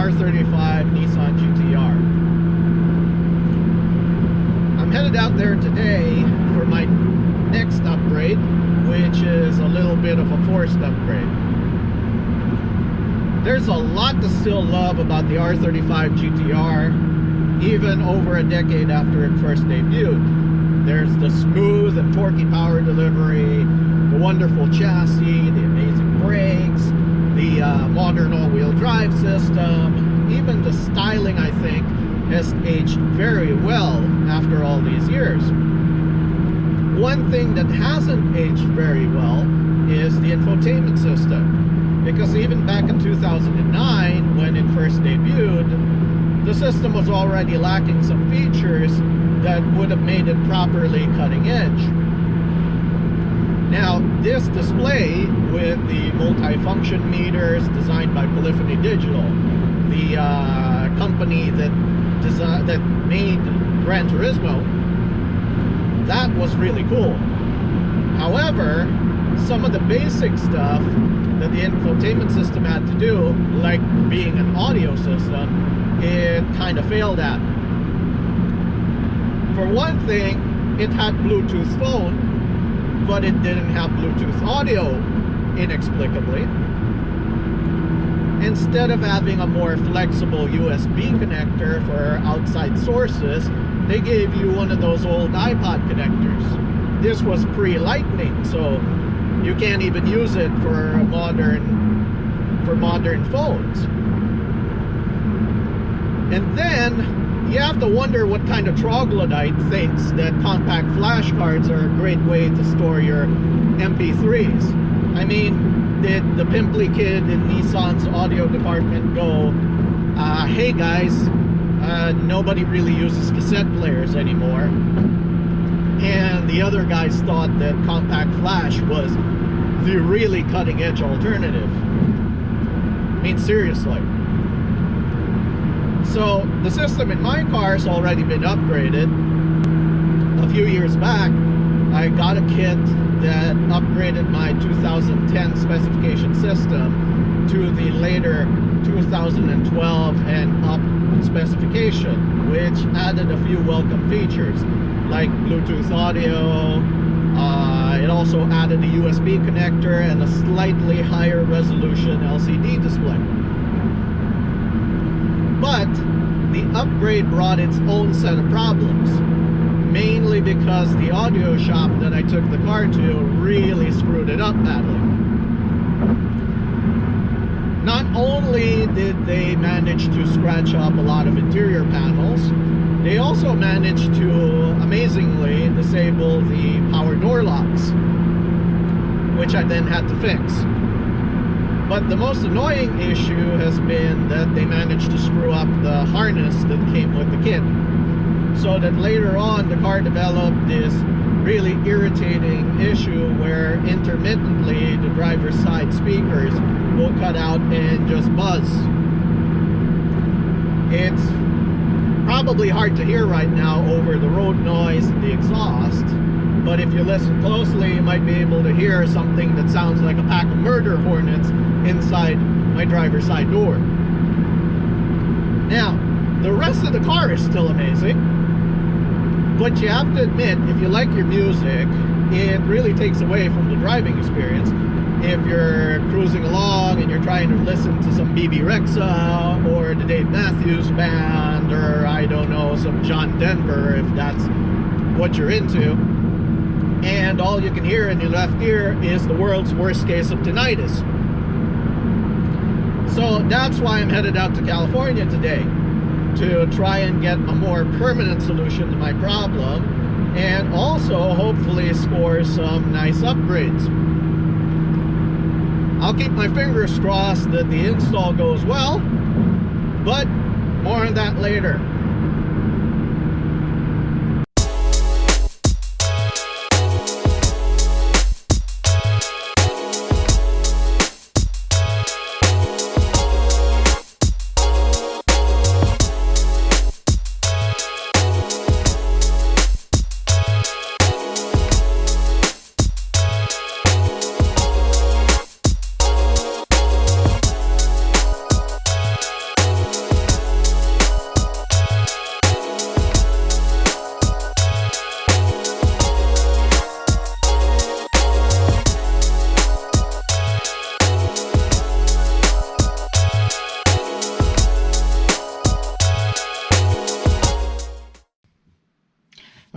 R35 Nissan GT-R. I'm headed out there today for my next upgrade, which is a little bit of a forced upgrade. There's a lot to still love about the R35 GT-R, even over a decade after it first debuted. There's the smooth and torquey power delivery, the wonderful chassis, the amazing brakes, the modern all-wheel drive system. Even the styling, I think, has aged very well after all these years. One thing that hasn't aged very well is the infotainment system, because even back in 2009, when it first debuted, the system was already lacking some features that would have made it properly cutting edge. Now, this display with the multi-function meters designed by Polyphony Digital, the company that made Gran Turismo, that was really cool. However, some of the basic stuff that the infotainment system had to do, like being an audio system, it kind of failed at. For one thing, it had Bluetooth phone, but it didn't have Bluetooth audio, inexplicably. Instead of having a more flexible USB connector for outside sources, they gave you one of those old iPod connectors. This was pre-Lightning, so you can't even use it for modern phones. And then you have to wonder what kind of troglodyte thinks that compact flash cards are a great way to store your MP3s. I mean, did the pimply kid in Nissan's audio department go, hey guys, nobody really uses cassette players anymore, and the other guys thought that compact flash was the really cutting edge alternative? I mean, seriously. So the system in my car has already been upgraded. A few years back, I got a kit that upgraded my 2010 specification system to the later 2012 and up specification, which added a few welcome features like Bluetooth audio. It also added a USB connector and a slightly higher resolution LCD display. But the upgrade brought its own set of problems, mainly because the audio shop that I took the car to really screwed it up badly. Not only did they manage to scratch up a lot of interior panels, they also managed to amazingly disable the power door locks, which I then had to fix. But the most annoying issue has been that they managed to screw up the harness that came with the kit, so that later on the car developed this really irritating issue where intermittently the driver's side speakers will cut out and just buzz. It's probably hard to hear right now over the road noise and the exhaust, but if you listen closely, you might be able to hear something that sounds like a pack of murder hornets inside my driver's side door. Now, the rest of the car is still amazing, but you have to admit, if you like your music, it really takes away from the driving experience. If you're cruising along and you're trying to listen to some BB Rexa or the Dave Matthews Band, or I don't know, some John Denver, if that's what you're into, and all you can hear in your left ear is the world's worst case of tinnitus. So that's why I'm headed out to California today, to try and get a more permanent solution to my problem, and also hopefully score some nice upgrades. I'll keep my fingers crossed that the install goes well, but more on that later.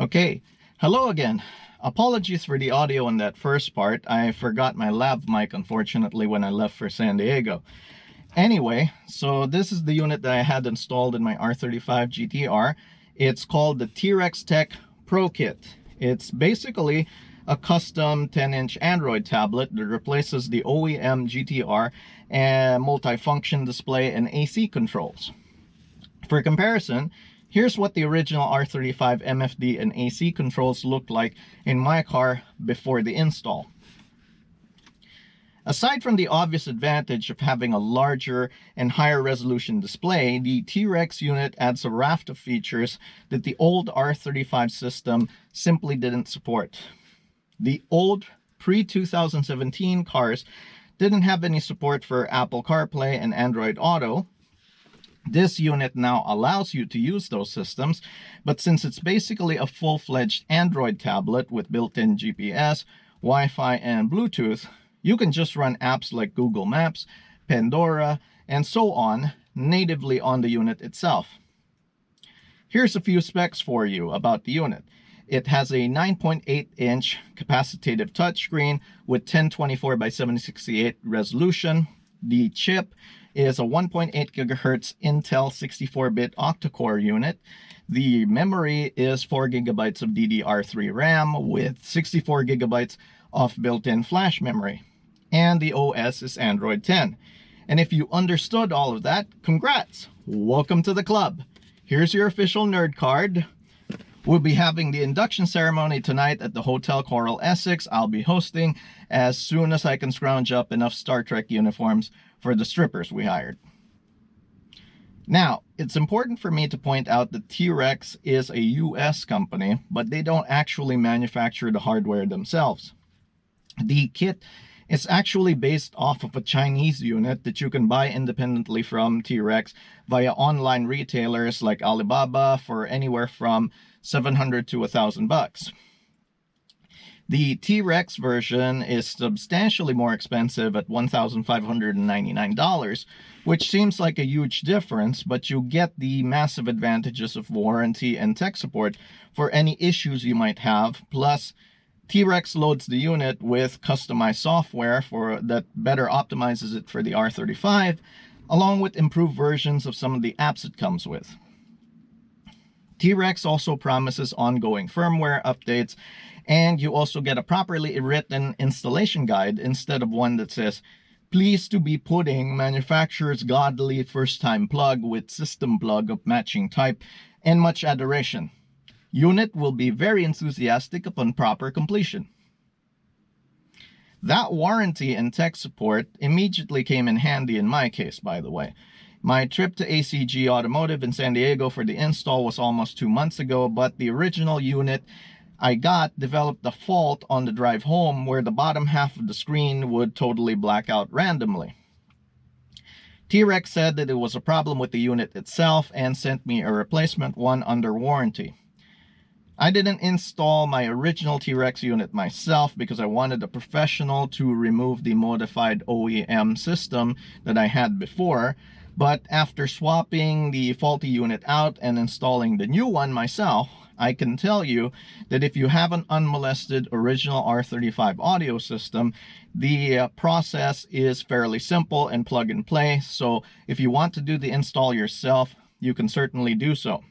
Okay, hello again. Apologies for the audio in that first part. I forgot my lav mic, unfortunately, when I left for San Diego. Anyway, so this is the unit that I had installed in my R35 GT-R. It's called the T-Rex Tech Pro Kit. It's basically a custom 10-inch Android tablet that replaces the OEM GT-R and multi-function display and AC controls. For comparison, here's what the original R35 MFD and AC controls looked like in my car before the install. Aside from the obvious advantage of having a larger and higher resolution display, the T-Rex unit adds a raft of features that the old R35 system simply didn't support. The old pre-2017 cars didn't have any support for Apple CarPlay and Android Auto. This unit now allows you to use those systems, but since it's basically a full-fledged Android tablet with built-in GPS, Wi-Fi, and Bluetooth, you can just run apps like Google Maps, Pandora, and so on natively on the unit itself. Here's a few specs for you about the unit. It has a 9.8-inch capacitive touchscreen with 1024 by 768 resolution. The chip is a 1.8 GHz Intel 64-bit octa-core unit. The memory is 4 GB of DDR3 RAM with 64 GB of built-in flash memory. And the OS is Android 10. And if you understood all of that, congrats! Welcome to the club. Here's your official nerd card. We'll be having the induction ceremony tonight at the Hotel Coral Essex. I'll be hosting as soon as I can scrounge up enough Star Trek uniforms for the strippers we hired. Now, it's important for me to point out that T-Rex is a US company, but they don't actually manufacture the hardware themselves. The kit is actually based off of a Chinese unit that you can buy independently from T-Rex via online retailers like Alibaba for anywhere from $700 to $1,000. The T-Rex version is substantially more expensive at $1,599, which seems like a huge difference, but you get the massive advantages of warranty and tech support for any issues you might have. Plus, T-Rex loads the unit with customized software that better optimizes it for the R35, along with improved versions of some of the apps it comes with. T-Rex also promises ongoing firmware updates, and you also get a properly written installation guide instead of one that says, "Pleased to be putting manufacturer's godly first-time plug with system plug of matching type and much adoration. Unit will be very enthusiastic upon proper completion." That warranty and tech support immediately came in handy in my case, by the way. My trip to ACG Automotive in San Diego for the install was almost 2 months ago, but the original unit I got developed a fault on the drive home where the bottom half of the screen would totally black out randomly. T-Rex said that it was a problem with the unit itself and sent me a replacement one under warranty. I didn't install my original T-Rex unit myself because I wanted a professional to remove the modified OEM system that I had before, but after swapping the faulty unit out and installing the new one myself, I can tell you that if you have an unmolested original R35 audio system, the process is fairly simple and plug and play. So if you want to do the install yourself, you can certainly do so.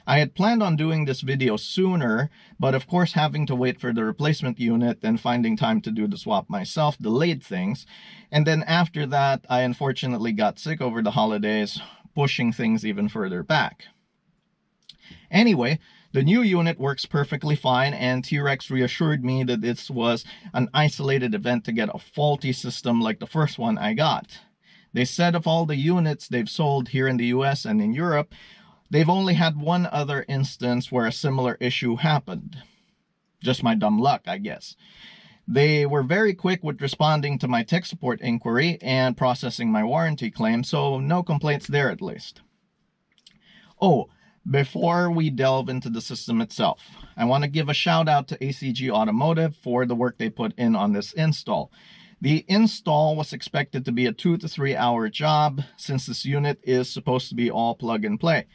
I had planned on doing this video sooner, but of course having to wait for the replacement unit and finding time to do the swap myself delayed things. And then after that, I unfortunately got sick over the holidays, pushing things even further back. Anyway, the new unit works perfectly fine, and T-Rex reassured me that this was an isolated event to get a faulty system like the first one I got. They said of all the units they've sold here in the US and in Europe, they've only had one other instance where a similar issue happened. Just my dumb luck, I guess. They were very quick with responding to my tech support inquiry and processing my warranty claim, so no complaints there at least. Oh, before we delve into the system itself, I want to give a shout out to ACG Automotive for the work they put in on this install. The install was expected to be a 2 to 3 hour job since this unit is supposed to be all plug and play.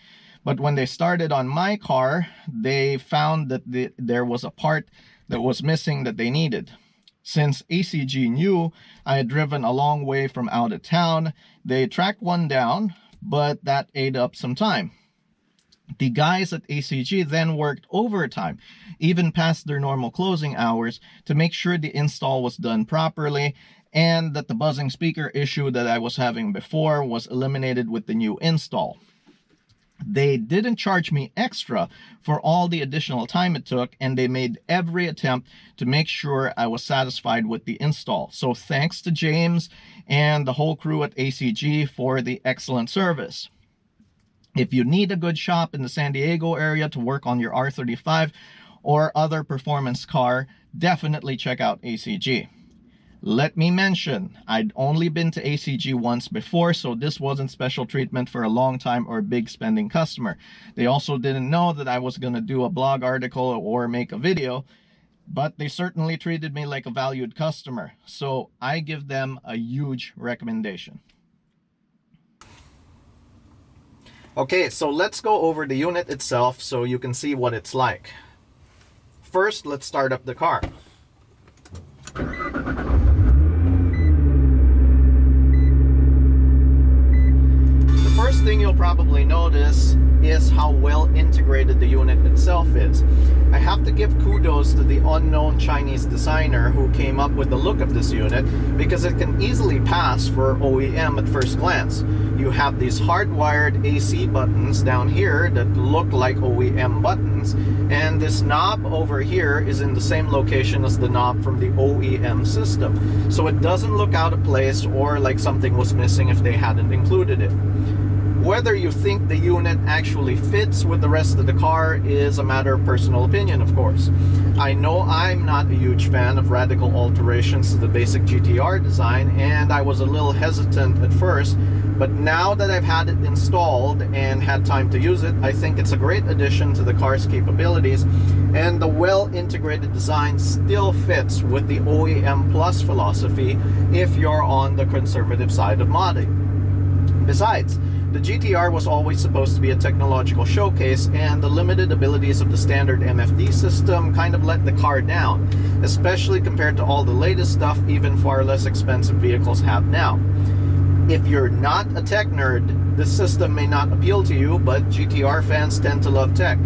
But when they started on my car, they found that there was a part that was missing that they needed. Since ACG knew I had driven a long way from out of town, they tracked one down, but that ate up some time. The guys at ACG then worked overtime, even past their normal closing hours, to make sure the install was done properly and that the buzzing speaker issue that I was having before was eliminated with the new install. They didn't charge me extra for all the additional time it took, and they made every attempt to make sure I was satisfied with the install. So thanks to James and the whole crew at ACG for the excellent service. If you need a good shop in the San Diego area to work on your R35 or other performance car, definitely check out ACG. Let me mention, I'd only been to ACG once before, so this wasn't special treatment for a long time or big spending customer. They also didn't know that I was going to do a blog article or make a video, but they certainly treated me like a valued customer. So I give them a huge recommendation. Okay, so let's go over the unit itself so you can see what it's like. First, let's start up the car. The first thing you'll probably notice is how well integrated the unit itself is. I have to give kudos to the unknown Chinese designer who came up with the look of this unit, because it can easily pass for OEM at first glance. You have these hardwired AC buttons down here that look like OEM buttons, and this knob over here is in the same location as the knob from the OEM system. So it doesn't look out of place or like something was missing if they hadn't included it. Whether you think the unit actually fits with the rest of the car is a matter of personal opinion, of course. I know I'm not a huge fan of radical alterations to the basic GT-R design, and I was a little hesitant at first, but now that I've had it installed and had time to use it, I think it's a great addition to the car's capabilities, and the well-integrated design still fits with the OEM Plus philosophy if you're on the conservative side of modding. Besides, the GT-R was always supposed to be a technological showcase, and the limited abilities of the standard MFD system kind of let the car down, especially compared to all the latest stuff even far less expensive vehicles have now. If you're not a tech nerd, this system may not appeal to you, but GT-R fans tend to love tech.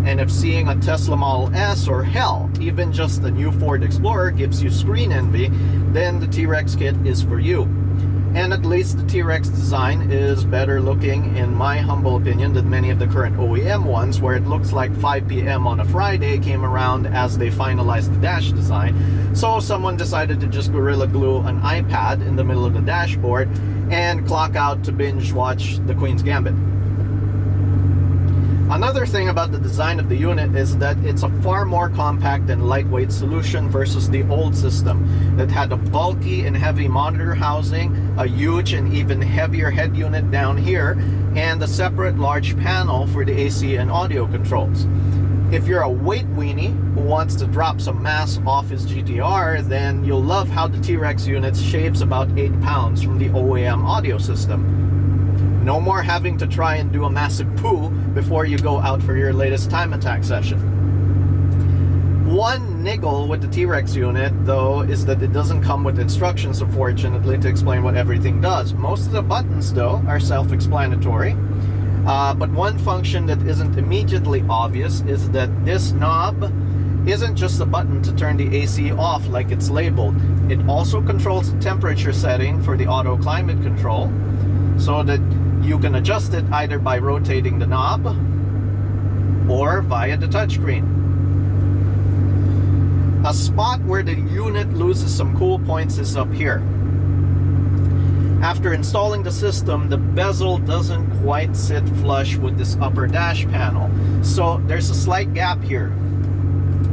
And if seeing a Tesla Model S, or hell, even just the new Ford Explorer gives you screen envy, then the T-Rex kit is for you. And at least the T-Rex design is better looking, in my humble opinion, than many of the current OEM ones, where it looks like 5 p.m. on a Friday came around as they finalized the dash design. So someone decided to just Gorilla Glue an iPad in the middle of the dashboard and clock out to binge watch The Queen's Gambit. Another thing about the design of the unit is that it's a far more compact and lightweight solution versus the old system that had a bulky and heavy monitor housing, a huge and even heavier head unit down here, and a separate large panel for the AC and audio controls. If you're a weight weenie who wants to drop some mass off his GT-R, then you'll love how the T-Rex unit shaves about 8 pounds from the OEM audio system. No more having to try and do a massive poo before you go out for your latest time attack session. One niggle with the T-Rex unit, though, is that it doesn't come with instructions, unfortunately, to explain what everything does. Most of the buttons, though, are self-explanatory. But one function that isn't immediately obvious is that this knob isn't just a button to turn the AC off like it's labeled. It also controls the temperature setting for the auto climate control, so that you can adjust it either by rotating the knob or via the touchscreen. A spot where the unit loses some cool points is up here. After installing the system, the bezel doesn't quite sit flush with this upper dash panel, so there's a slight gap here.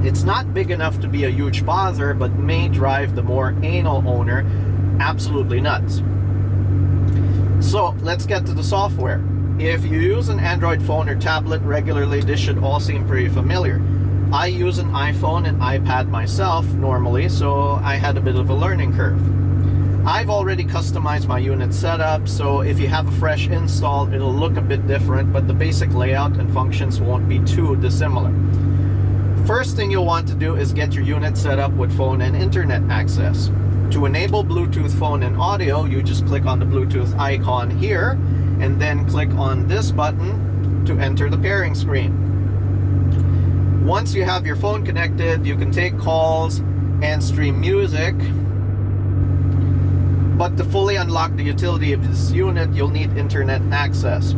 It's not big enough to be a huge bother, but may drive the more anal owner absolutely nuts. So let's get to the software. If you use an Android phone or tablet regularly, this should all seem pretty familiar. I use an iPhone and iPad myself normally, so I had a bit of a learning curve. I've already customized my unit setup, so if you have a fresh install, it'll look a bit different, but the basic layout and functions won't be too dissimilar. First thing you'll want to do is get your unit set up with phone and internet access. To enable Bluetooth phone and audio, you just click on the Bluetooth icon here, and then click on this button to enter the pairing screen. Once you have your phone connected, you can take calls and stream music. But to fully unlock the utility of this unit, you'll need internet access.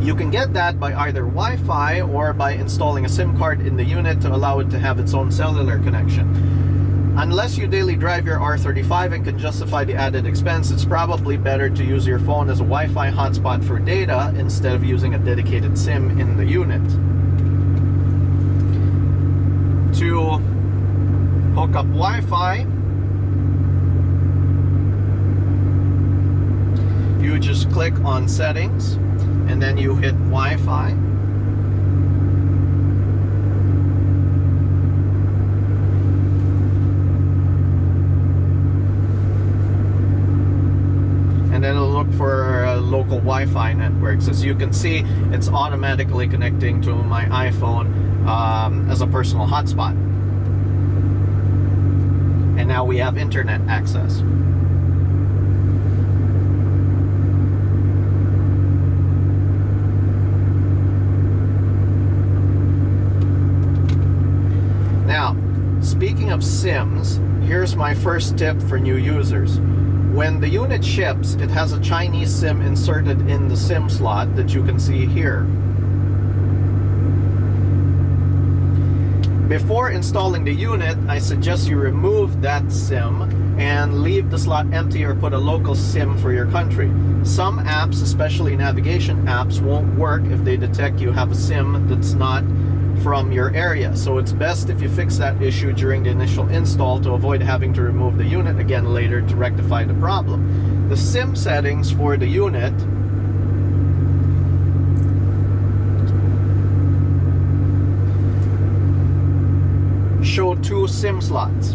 You can get that by either Wi-Fi or by installing a SIM card in the unit to allow it to have its own cellular connection. Unless you daily drive your R35 and can justify the added expense, it's probably better to use your phone as a Wi-Fi hotspot for data instead of using a dedicated SIM in the unit. To hook up Wi-Fi, you just click on settings and then you hit Wi-Fi. And then it'll look for local Wi-Fi networks. As you can see, it's automatically connecting to my iPhone as a personal hotspot. And now we have internet access. Now, speaking of SIMs, here's my first tip for new users. When the unit ships, it has a Chinese SIM inserted in the SIM slot that you can see here. Before installing the unit, I suggest you remove that SIM and leave the slot empty or put a local SIM for your country. Some apps, especially navigation apps, won't work if they detect you have a SIM that's not from your area. So it's best if you fix that issue during the initial install to avoid having to remove the unit again later to rectify the problem. The SIM settings for the unit show 2 SIM slots,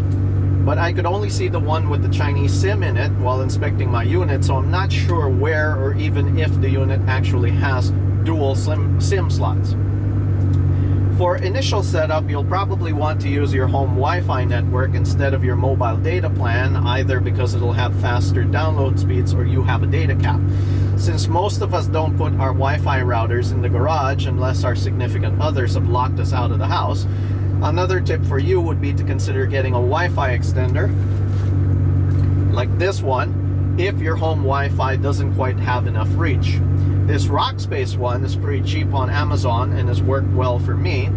but I could only see the one with the Chinese SIM in it while inspecting my unit, so I'm not sure where or even if the unit actually has dual SIM slots. For initial setup, you'll probably want to use your home Wi-Fi network instead of your mobile data plan, either because it'll have faster download speeds or you have a data cap. Since most of us don't put our Wi-Fi routers in the garage unless our significant others have locked us out of the house, another tip for you would be to consider getting a Wi-Fi extender like this one if your home Wi-Fi doesn't quite have enough reach. This Rockspace one is pretty cheap on Amazon and has worked well for me.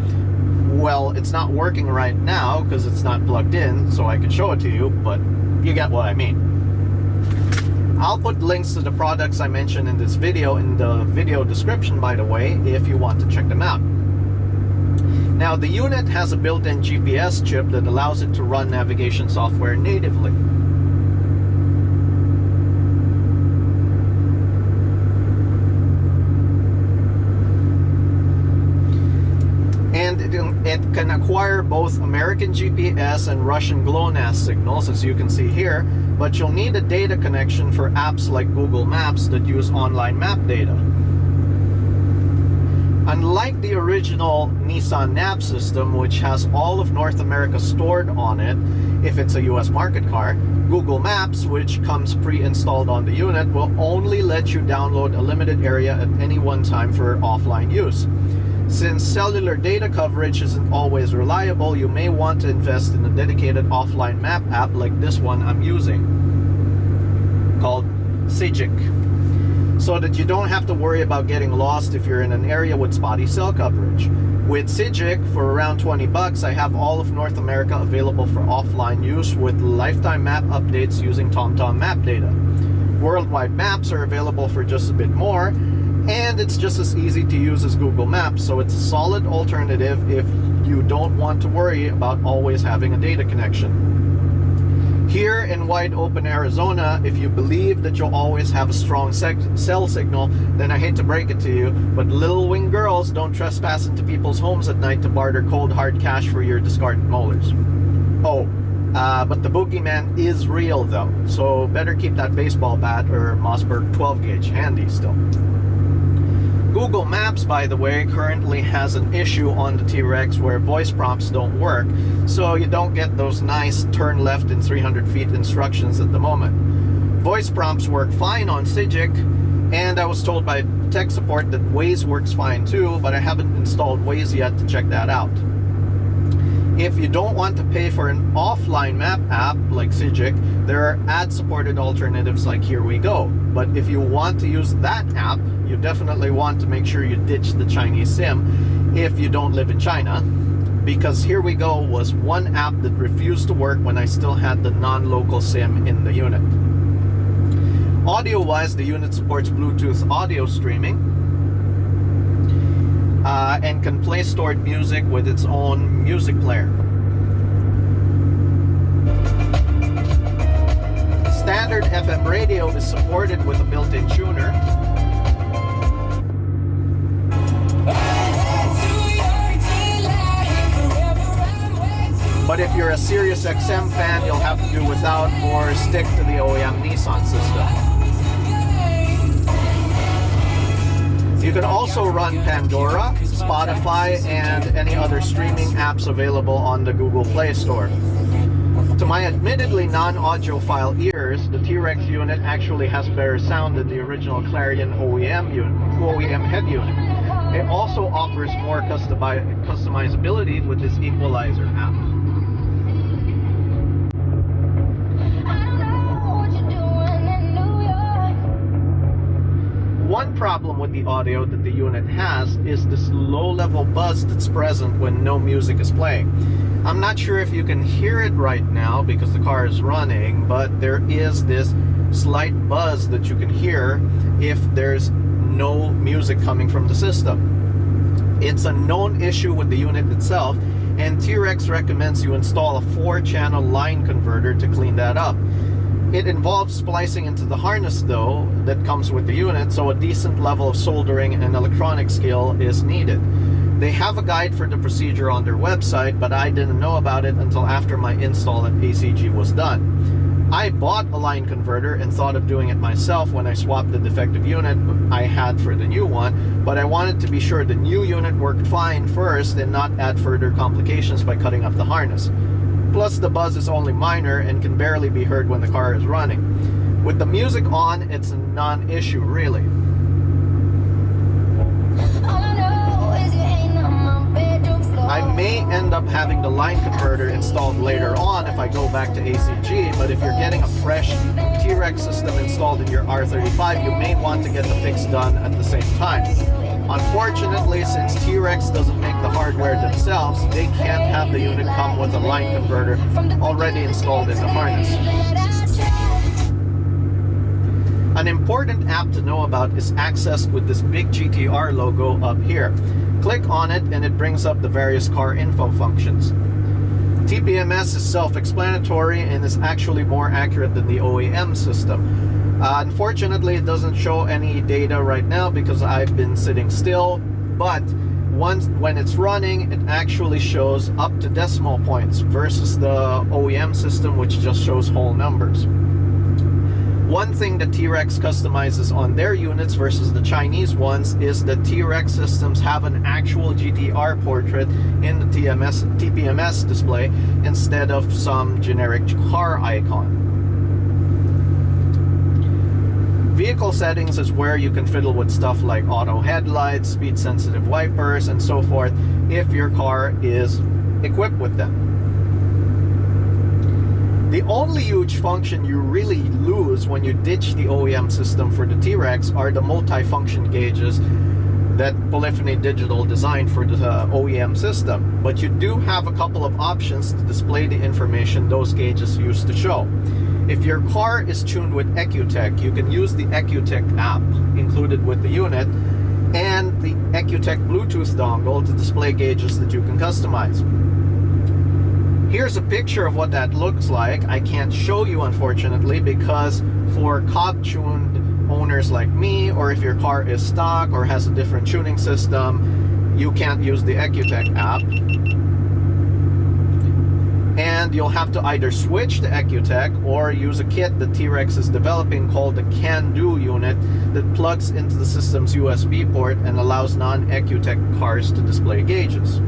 Well, it's not working right now because it's not plugged in, so I could show it to you, but you get what I mean. I'll put links to the products I mentioned in this video in the video description, by the way, if you want to check them out. Now, the unit has a built-in GPS chip that allows it to run navigation software natively. It can acquire both American GPS and Russian GLONASS signals, as you can see here, but you'll need a data connection for apps like Google Maps that use online map data. Unlike the original Nissan nav system, which has all of North America stored on it if it's a US market car, Google Maps, which comes pre-installed on the unit, will only let you download a limited area at any one time for offline use. Since cellular data coverage isn't always reliable, you may want to invest in a dedicated offline map app like this one I'm using, called ACG, so that you don't have to worry about getting lost if you're in an area with spotty cell coverage. With ACG, for around 20 bucks, I have all of North America available for offline use with lifetime map updates using TomTom map data. Worldwide maps are available for just a bit more, and it's just as easy to use as Google Maps, so it's a solid alternative if you don't want to worry about always having a data connection. Here in wide open Arizona, if you believe that you'll always have a strong cell signal, then I hate to break it to you, but little wing girls don't trespass into people's homes at night to barter cold hard cash for your discarded molars. Oh, But the boogeyman is real though, so better keep that baseball bat or Mossberg 12 gauge handy still. Google Maps, by the way, currently has an issue on the T-Rex where voice prompts don't work, so you don't get those nice turn left in 300 feet instructions at the moment. Voice prompts work fine on CIGIC, and I was told by tech support that Waze works fine too, but I haven't installed Waze yet to check that out. If you don't want to pay for an offline map app like CIGIC, there are ad-supported alternatives like Here We Go. But if you want to use that app, you definitely want to make sure you ditch the Chinese SIM if you don't live in China, because Here We Go was one app that refused to work when I still had the non-local SIM in the unit. Audio-wise, the unit supports Bluetooth audio streaming, and can play stored music with its own music player. Standard FM radio is supported with a built-in tuner. But if you're a Sirius XM fan, you'll have to do without or stick to the OEM Nissan system. You can also run Pandora, Spotify, and any other streaming apps available on the Google Play Store. To my admittedly non-audiophile ears, the T-Rex unit actually has better sound than the original Clarion OEM head unit. It also offers more customizability with this equalizer app. One problem with the audio that the unit has is this low-level buzz that's present when no music is playing. I'm not sure if you can hear it right now because the car is running, but there is this slight buzz that you can hear if there's no music coming from the system. It's a known issue with the unit itself, and T-Rex recommends you install a 4-channel line converter to clean that up. It involves splicing into the harness though that comes with the unit, so a decent level of soldering and electronic skill is needed. They have a guide for the procedure on their website, but I didn't know about it until after my install at ACG was done. I bought a line converter and thought of doing it myself when I swapped the defective unit I had for the new one, but I wanted to be sure the new unit worked fine first and not add further complications by cutting off the harness. Plus, the buzz is only minor and can barely be heard when the car is running. With the music on, it's a non-issue, really. I may end up having the line converter installed later on if I go back to ACG, but if you're getting a fresh T-Rex system installed in your R35, you may want to get the fix done at the same time. Unfortunately, since T-Rex doesn't make the hardware themselves, they can't have the unit come with a line converter already installed in the harness. An important app to know about is accessed with this big GT-R logo up here. Click on it and it brings up the various car info functions. TPMS is self-explanatory and is actually more accurate than the OEM system. Unfortunately, it doesn't show any data right now because I've been sitting still, but when it's running, it actually shows up to decimal points versus the OEM system, which just shows whole numbers. One thing that T-Rex customizes on their units versus the Chinese ones is that T-Rex systems have an actual GT-R portrait in the TPMS display instead of some generic car icon. Vehicle settings is where you can fiddle with stuff like auto headlights, speed sensitive wipers, and so forth if your car is equipped with them. The only huge function you really lose when you ditch the OEM system for the T-Rex are the multi-function gauges that Polyphony Digital designed for the OEM system. But you do have a couple of options to display the information those gauges used to show. If your car is tuned with EcuTech, you can use the EcuTech app included with the unit and the EcuTech Bluetooth dongle to display gauges that you can customize. Here's a picture of what that looks like. I can't show you, unfortunately, because for cob-tuned owners like me, or if your car is stock or has a different tuning system, you can't use the EcuTech app. and you'll have to either switch to EcuTech or use a kit that T-Rex is developing called the Can-Do unit that plugs into the system's USB port and allows non-EcuTech cars to display gauges.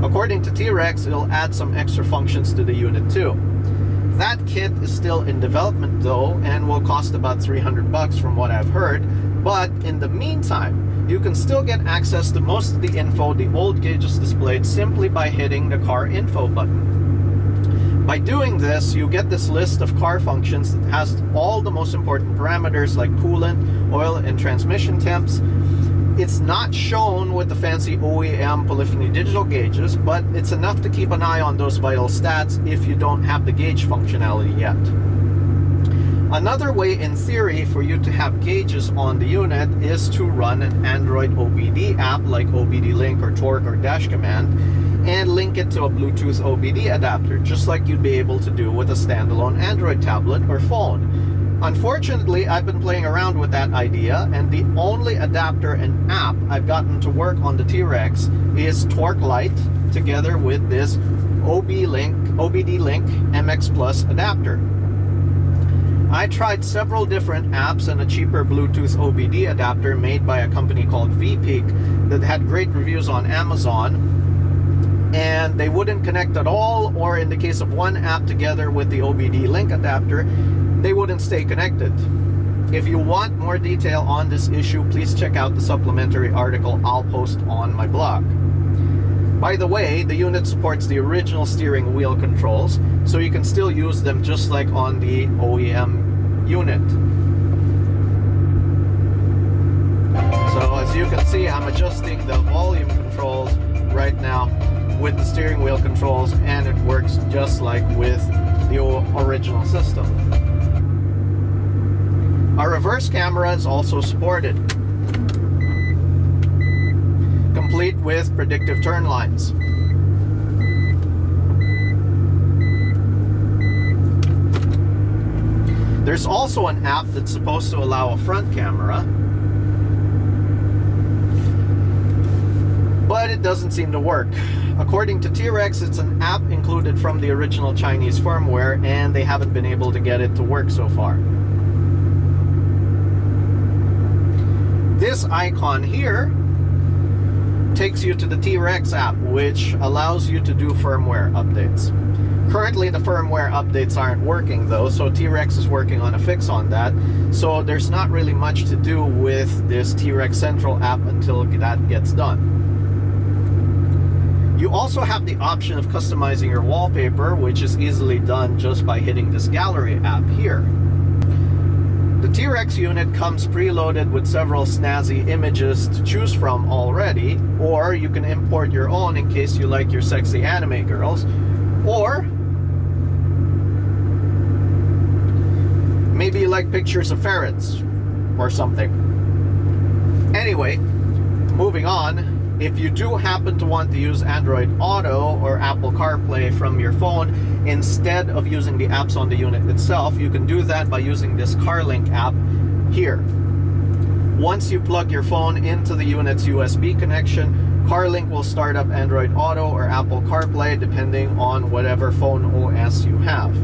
According to T-Rex, it'll add some extra functions to the unit too. That kit is still in development though, and will cost about $300 from what I've heard, but in the meantime, you can still get access to most of the info the old gauges displayed simply by hitting the car info button. By doing this, you get this list of car functions that has all the most important parameters like coolant, oil, and transmission temps. It's not shown with the fancy OEM polyphony digital gauges, but it's enough to keep an eye on those vital stats if you don't have the gauge functionality yet. Another way in theory for you to have gauges on the unit is to run an Android OBD app like OBD Link or Torque or Dash Command and link it to a Bluetooth OBD adapter, just like you'd be able to do with a standalone Android tablet or phone. Unfortunately, I've been playing around with that idea, and the only adapter and app I've gotten to work on the T-Rex is Torque Lite together with this OBD Link MX Plus adapter. I tried several different apps and a cheaper Bluetooth OBD adapter made by a company called VPeak that had great reviews on Amazon, and they wouldn't connect at all, or in the case of one app together with the OBD Link adapter, they wouldn't stay connected. If you want more detail on this issue, please check out the supplementary article I'll post on my blog. By the way, the unit supports the original steering wheel controls, so you can still use them just like on the OEM unit. So as you can see, I'm adjusting the volume controls right now with the steering wheel controls, and it works just like with the original system. A reverse camera is also supported, complete with predictive turn lines. There's also an app that's supposed to allow a front camera, but it doesn't seem to work. According to T-Rex, it's an app included from the original Chinese firmware, and they haven't been able to get it to work so far. This icon here takes you to the T-Rex app, which allows you to do firmware updates. Currently, the firmware updates aren't working though, so T-Rex is working on a fix on that. So there's not really much to do with this T-Rex Central app until that gets done. You also have the option of customizing your wallpaper, which is easily done just by hitting this gallery app here. The T-Rex unit comes preloaded with several snazzy images to choose from already, or you can import your own in case you like your sexy anime girls, or maybe you like pictures of ferrets or something. Anyway, moving on. If you do happen to want to use Android Auto or Apple CarPlay from your phone instead of using the apps on the unit itself, you can do that by using this CarLink app here. Once you plug your phone into the unit's USB connection, CarLink will start up Android Auto or Apple CarPlay depending on whatever phone OS you have.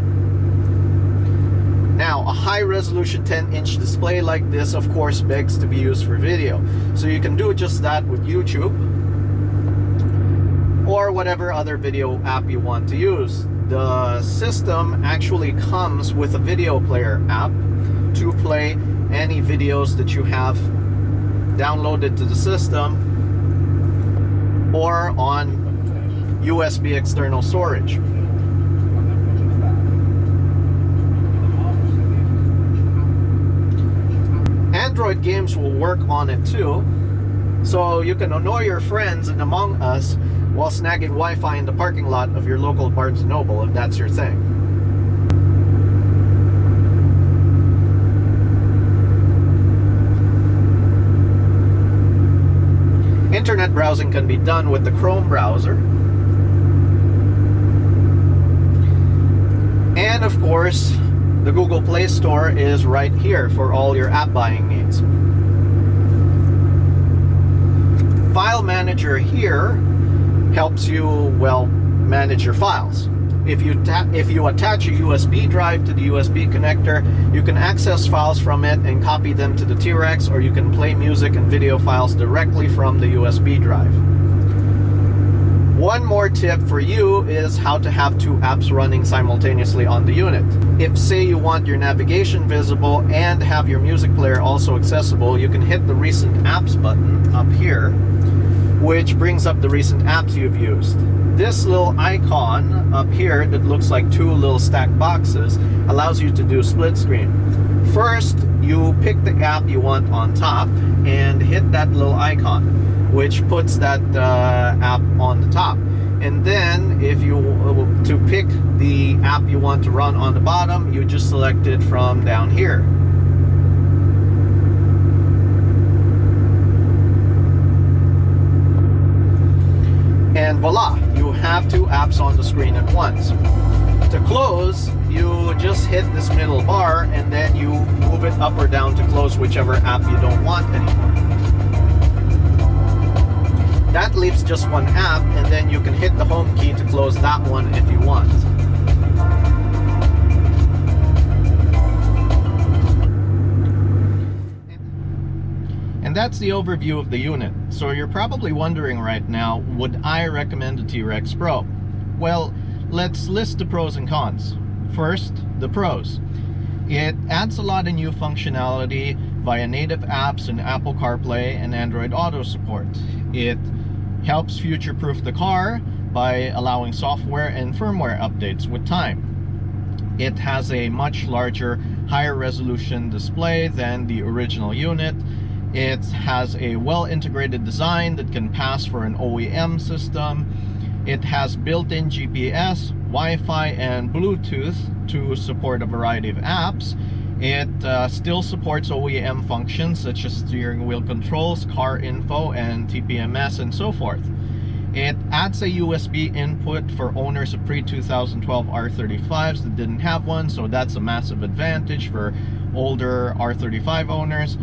Now, a high-resolution 10-inch display like this, of course, begs to be used for video. So you can do just that with YouTube or whatever other video app you want to use. The system actually comes with a video player app to play any videos that you have downloaded to the system or on USB external storage. Android games will work on it too, so you can annoy your friends in Among Us while snagging Wi-Fi in the parking lot of your local Barnes & Noble if that's your thing. Internet browsing can be done with the Chrome browser. And of course, the Google Play Store is right here for all your app buying needs. File Manager here helps you, well, manage your files. If you attach a USB drive to the USB connector, you can access files from it and copy them to the T-Rex, or you can play music and video files directly from the USB drive. One more tip for you is how to have two apps running simultaneously on the unit. If, say, you want your navigation visible and have your music player also accessible, you can hit the recent apps button up here, which brings up the recent apps you've used. This little icon up here that looks like two little stacked boxes allows you to do split screen. First, you pick the app you want on top and hit that little icon, which puts that app on the top. And then if you to pick the app you want to run on the bottom, you just select it from down here. And voila, you have two apps on the screen at once. To close, you just hit this middle bar and then you move it up or down to close whichever app you don't want anymore. That leaves just one app, and then you can hit the home key to close that one if you want. And that's the overview of the unit. So you're probably wondering right now, would I recommend the T-Rex Pro? Well, let's list the pros and cons. First, the pros. It adds a lot of new functionality via native apps and Apple CarPlay and Android Auto support. It helps future-proof the car by allowing software and firmware updates with time. It has a much larger, higher resolution display than the original unit. It has a well-integrated design that can pass for an OEM system. It has built-in GPS, Wi-Fi, and Bluetooth to support a variety of apps. It still supports OEM functions such as steering wheel controls, car info, and TPMS, and so forth. It adds a USB input for owners of pre-2012 R35s that didn't have one, so that's a massive advantage for older R35 owners.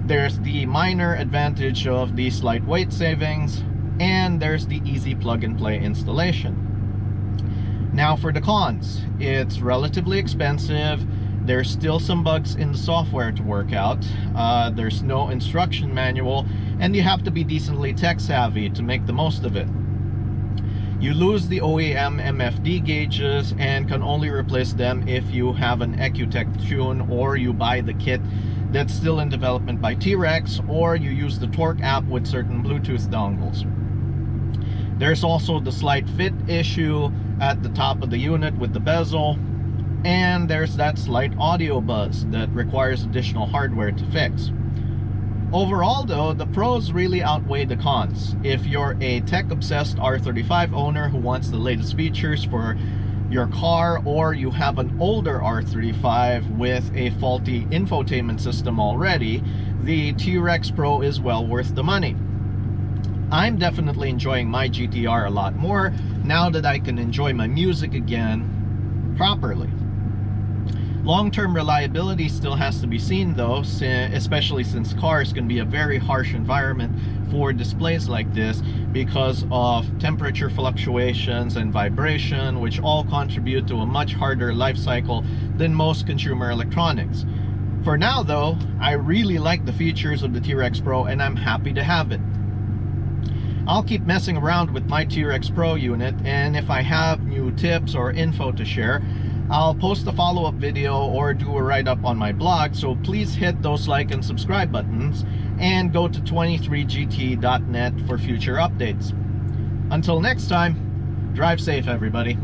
There's the minor advantage of the slight weight savings, and there's the easy plug-and-play installation. Now for the cons, it's relatively expensive. There's still some bugs in the software to work out. There's no instruction manual, and you have to be decently tech savvy to make the most of it. You lose the OEM MFD gauges and can only replace them if you have an EcuTech tune, or you buy the kit that's still in development by T-Rex, or you use the Torque app with certain Bluetooth dongles. There's also the slight fit issue at the top of the unit with the bezel. And there's that slight audio buzz that requires additional hardware to fix. Overall though, the pros really outweigh the cons. If you're a tech-obsessed R35 owner who wants the latest features for your car, or you have an older R35 with a faulty infotainment system already, the T-Rex Pro is well worth the money. I'm definitely enjoying my GT-R a lot more now that I can enjoy my music again properly. Long-term reliability still has to be seen though, especially since cars can be a very harsh environment for displays like this because of temperature fluctuations and vibration, which all contribute to a much harder life cycle than most consumer electronics. For now though, I really like the features of the T-Rex Pro and I'm happy to have it. I'll keep messing around with my T-Rex Pro unit, and if I have new tips or info to share, I'll post a follow-up video or do a write-up on my blog, so please hit those like and subscribe buttons and go to 23gt.net for future updates. Until next time, drive safe everybody.